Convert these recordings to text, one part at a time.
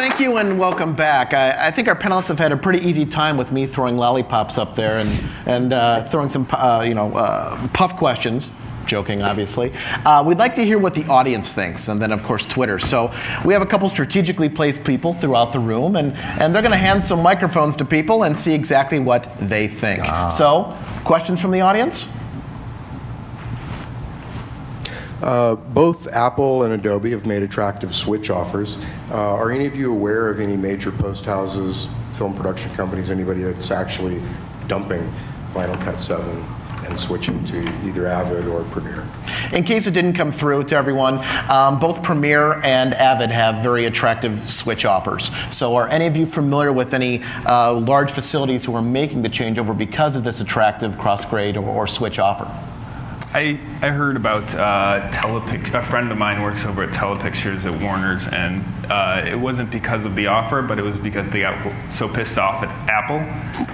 thank you and welcome back. I think our panelists have had a pretty easy time with me throwing lollipops up there and throwing some puff questions. Joking, obviously. We'd like to hear what the audience thinks, and then, of course, Twitter. So we have a couple strategically placed people throughout the room, and they're going to hand some microphones to people and see exactly what they think. So, questions from the audience? Both Apple and Adobe have made attractive switch offers. Are any of you aware of any major post houses, film production companies, anybody that's actually dumping Final Cut 7 and switching to either Avid or Premiere? In case it didn't come through to everyone, both Premiere and Avid have very attractive switch offers. So are any of you familiar with any large facilities who are making the changeover because of this attractive cross-grade or switch offer? I heard about a friend of mine works over at Telepictures at Warner's, and it wasn't because of the offer, but it was because they got so pissed off at Apple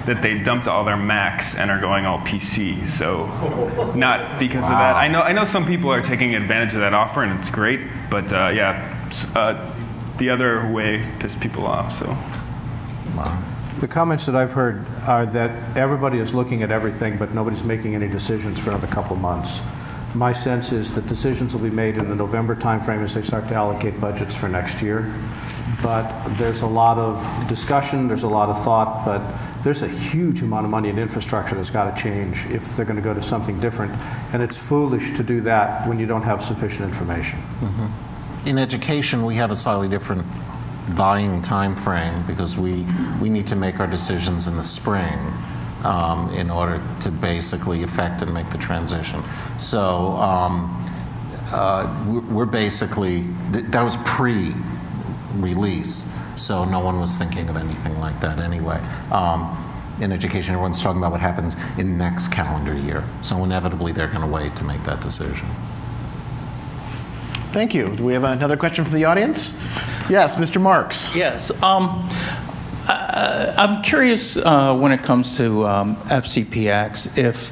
that they dumped all their Macs and are going all PC. So not because of that. I know some people are taking advantage of that offer, and it's great, but the other way pissed people off. So. The comments that I've heard are that everybody is looking at everything, but nobody's making any decisions for another couple months. My sense is that decisions will be made in the November timeframe as they start to allocate budgets for next year. But there's a lot of discussion, there's a lot of thought, but there's a huge amount of money in infrastructure that's got to change if they're going to go to something different. And it's foolish to do that when you don't have sufficient information. Mm-hmm. In education, we have a slightly different buying time frame because we need to make our decisions in the spring in order to basically effect and make the transition. So we're basically, that was pre-release, so no one was thinking of anything like that anyway. In education, everyone's talking about what happens in next calendar year, so inevitably they're going to wait to make that decision. Thank you. Do we have another question from the audience? Yes, Mr. Marks. Yes. I'm curious when it comes to FCPX if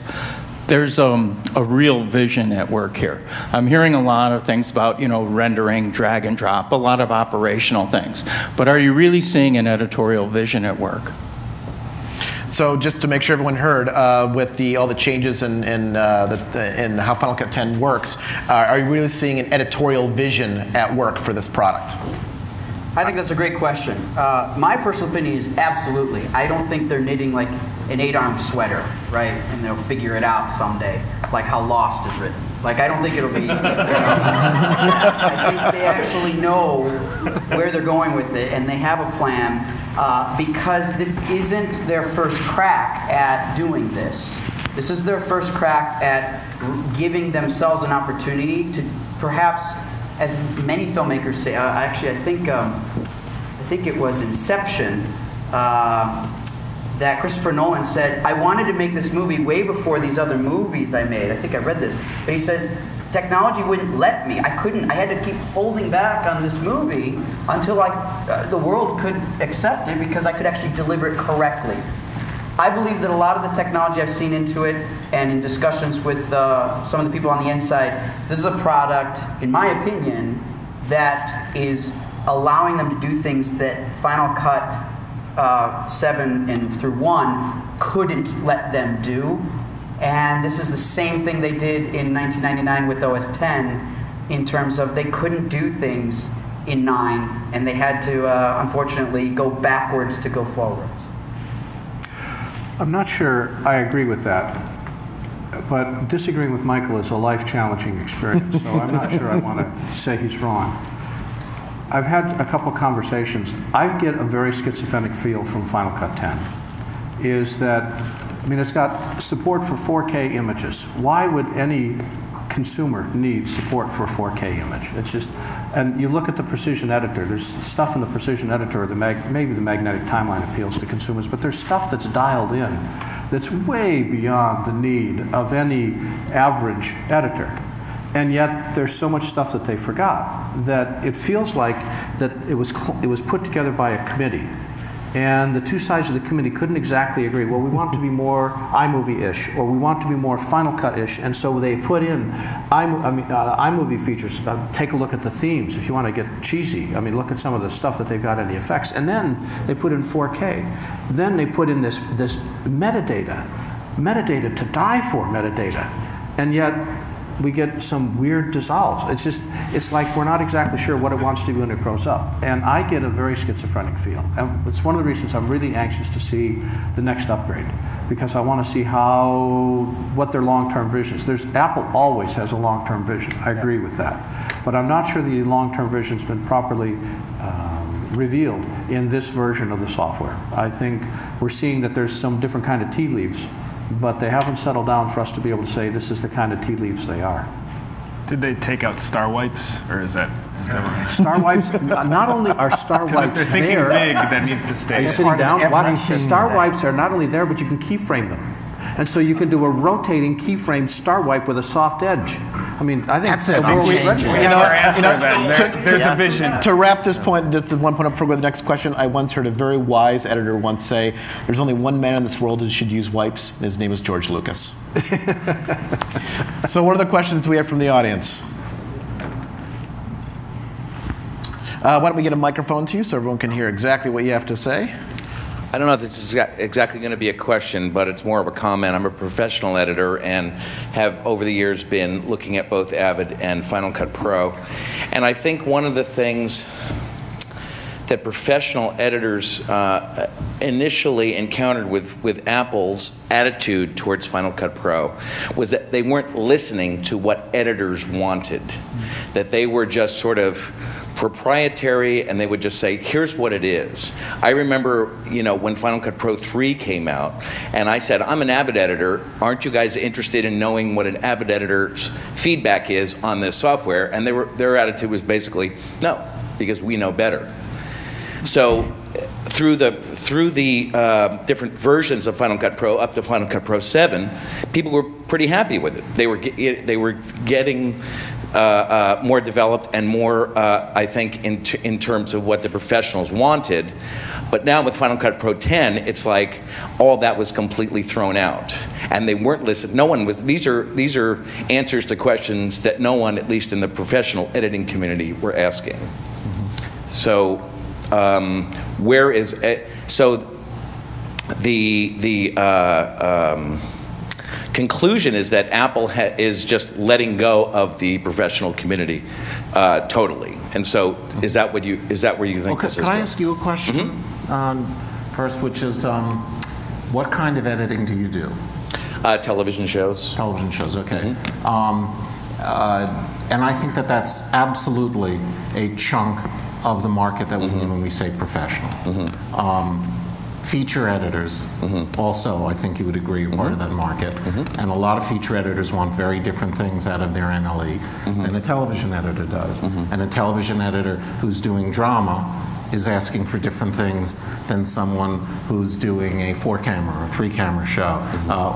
there's a real vision at work here. I'm hearing a lot of things about, rendering, drag and drop, a lot of operational things. But are you really seeing an editorial vision at work? So just to make sure everyone heard, with all the changes in how Final Cut 10 works, are you really seeing an editorial vision at work for this product? I think that's a great question. My personal opinion is absolutely. I don't think they're knitting like an 8-arm sweater, right? And they'll figure it out someday, like how Lost is written. Like, I don't think it'll be, I think they actually know where they're going with it, and they have a plan. Because this isn't their first crack at doing this. This is their first crack at giving themselves an opportunity to perhaps, as many filmmakers say, actually I think it was Inception, that Christopher Nolan said, I wanted to make this movie way before these other movies I made. I think I read this. But he says, technology wouldn't let me. I had to keep holding back on this movie until the world could accept it because I could actually deliver it correctly. I believe that a lot of the technology I've seen into it, and in discussions with some of the people on the inside, this is a product, in my opinion, that is allowing them to do things that Final Cut 7 and through 1 couldn't let them do. And this is the same thing they did in 1999 with OS 10 in terms of they couldn't do things in 9, and they had to, unfortunately, go backwards to go forwards. I'm not sure I agree with that, but disagreeing with Michael is a life-challenging experience, so I'm not sure I want to say he's wrong. I've had a couple of conversations. I get a very schizophrenic feel from Final Cut 10, is that, it's got support for 4K images. Why would any consumer need support for a 4K image? It's just, and you look at the precision editor, there's stuff in the precision editor, maybe the magnetic timeline appeals to consumers, but there's stuff that's dialed in that's way beyond the need of any average editor. And yet there's so much stuff that they forgot that it feels like that it was put together by a committee And the two sides of the committee couldn't exactly agree. Well, we want to be more iMovie-ish, or we want to be more Final Cut-ish, and so they put in iMovie features. Take a look at the themes if you want to get cheesy. I mean, look at some of the stuff that they've got in the effects. And then they put in 4K. Then they put in this metadata to die for metadata, and yet we get some weird dissolves. It's like we're not exactly sure what it wants to do when it grows up. And I get a very schizophrenic feel. And it's one of the reasons I'm really anxious to see the next upgrade, because I want to see what their long-term vision is. Apple always has a long-term vision. I agree with that. But I'm not sure the long-term vision's been properly revealed in this version of the software. I think we're seeing that there's some different kind of tea leaves, but they haven't settled down for us to be able to say this is the kind of tea leaves they are. Did they take out star wipes, or is that still? Star wipes, not only are star wipes if they're thinking there. big, that needs to stay. Are you sitting down? Star wipes are not only there, but you can keyframe them. And so you can do a rotating keyframe star wipe with a soft edge. I mean, I think That's it. the world is ready for it. There's a vision. To wrap this point, just one point up for the next question, I once heard a very wise editor once say, there's only one man in this world who should use wipes, and his name is George Lucas. So what are the questions we have from the audience? Why don't we get a microphone to you so everyone can hear exactly what you have to say? I don't know if this is exactly going to be a question, but it's more of a comment. I'm a professional editor and have over the years been looking at both Avid and Final Cut Pro. And I think one of the things that professional editors initially encountered with Apple's attitude towards Final Cut Pro was that they weren't listening to what editors wanted, that they were just sort of proprietary, and they would just say, here's what it is. I remember, when Final Cut Pro 3 came out, and I said, I'm an Avid editor. Aren't you guys interested in knowing what an Avid editor's feedback is on this software? And their attitude was basically, no, because we know better. So through the different versions of Final Cut Pro up to Final Cut Pro 7, people were pretty happy with it. They were getting more developed and more, I think, in terms of what the professionals wanted. But now with Final Cut Pro 10, it's like all that was completely thrown out, and they weren't listening. No one was. These are answers to questions that no one, at least in the professional editing community, were asking. Mm-hmm. So where is the conclusion is that Apple is just letting go of the professional community totally. And so, is that where you think this is? Can I ask you a question first, which is, what kind of editing do you do? Television shows. Television shows, okay. And I think that that's absolutely a chunk of the market that we mean when we say professional. Feature editors, also, I think you would agree, are part of that market. And a lot of feature editors want very different things out of their NLE than a television editor does. And a television editor who's doing drama is asking for different things than someone who's doing a 4-camera or 3-camera show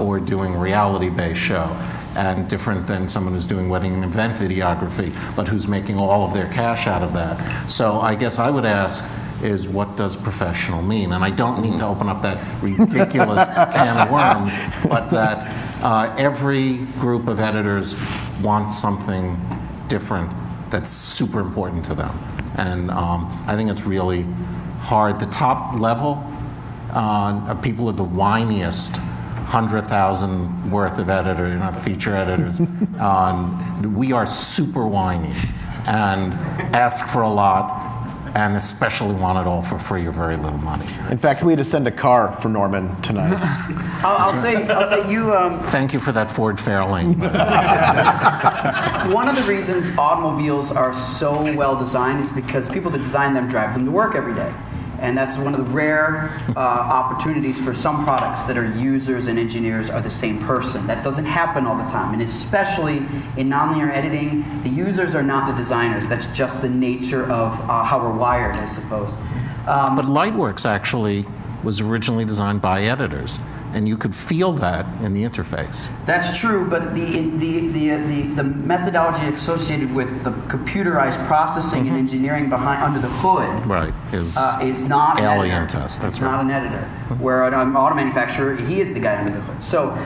or doing a reality-based show, and different than someone who's doing wedding and event videography, but who's making all of their cash out of that. So I guess I would ask, is what does professional mean? And I don't mean to open up that ridiculous can of worms, but that every group of editors wants something different that's super important to them. And I think it's really hard. The top level of people are the whiniest 100,000 worth of editor, feature editors. We are super whiny and ask for a lot, and especially want it all for free or very little money. In fact, we had to send a car for Norman tonight. I'll say you. Thank you for that Ford Fairlane. One of the reasons automobiles are so well designed is because people that design them drive them to work every day. And that's one of the rare opportunities for some products that are users and engineers are the same person. That doesn't happen all the time. And especially in nonlinear editing, the users are not the designers. That's just the nature of how we're wired, I suppose. But Lightworks actually was originally designed by editors. and you could feel that in the interface. That's true, but the methodology associated with the computerized processing and engineering behind under the hood, right, is not an alien editor. test. That's it's right. not an editor. Where an auto manufacturer, he is the guy under the hood. So.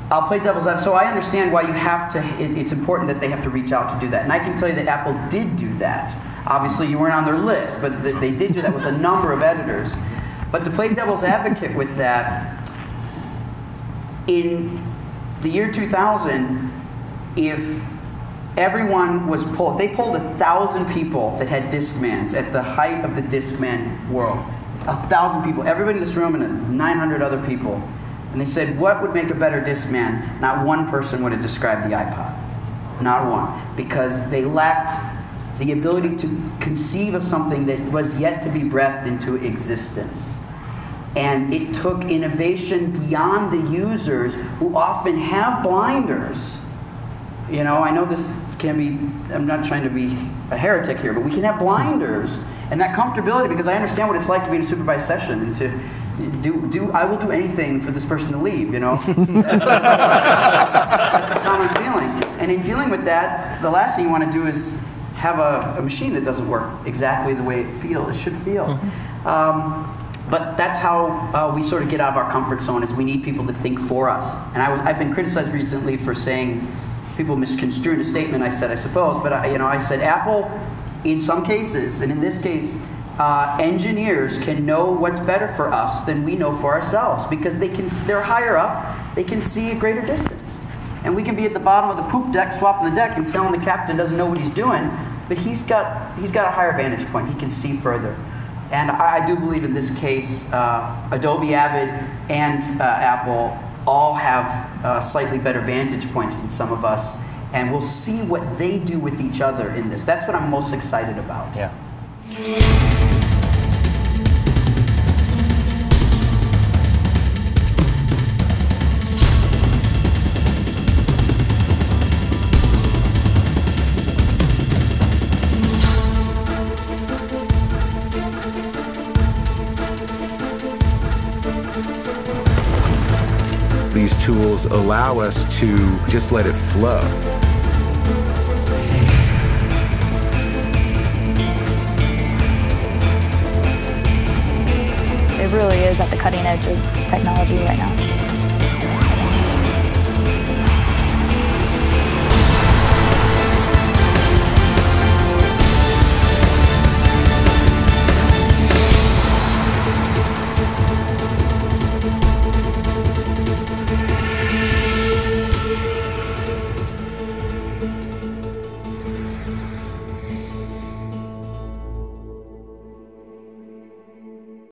I'll play devil's advocate. So I understand why you have to. It's important that they have to reach out to do that, and I can tell you that Apple did do that. Obviously, you weren't on their list, but they did do that with a number of editors. But to play devil's advocate with that, in the year 2000, if everyone was polled, they polled 1,000 people that had Discmans at the height of the Discman world. 1,000 people, everybody in this room and 900 other people. And they said, what would make a better Discman? Not one person would have described the iPod. Not one. Because they lacked the ability to conceive of something that was yet to be breathed into existence. And it took innovation beyond the users who often have blinders. You know, I know this can be, I'm not trying to be a heretic here, but we can have blinders. And that comfortability, because I understand what it's like to be in a supervised session and to I will do anything for this person to leave, you know? That's a common feeling. And in dealing with that, the last thing you want to do is have a machine that doesn't work exactly the way it should feel. But that's how we sort of get out of our comfort zone, is we need people to think for us. And I've been criticized recently for saying, people misconstrued a statement I said, I suppose, but I said Apple, in some cases, and in this case, engineers can know what's better for us than we know for ourselves, because they're higher up, they can see a greater distance. And we can be at the bottom of the poop deck, swapping the deck, and telling the captain doesn't know what he's doing, but he's got a higher vantage point, he can see further. And I do believe in this case, Adobe, Avid, and Apple all have slightly better vantage points than some of us, and we'll see what they do with each other in this. That's what I'm most excited about. Yeah. These tools allow us to just let it flow. It really is at the cutting edge of technology right now.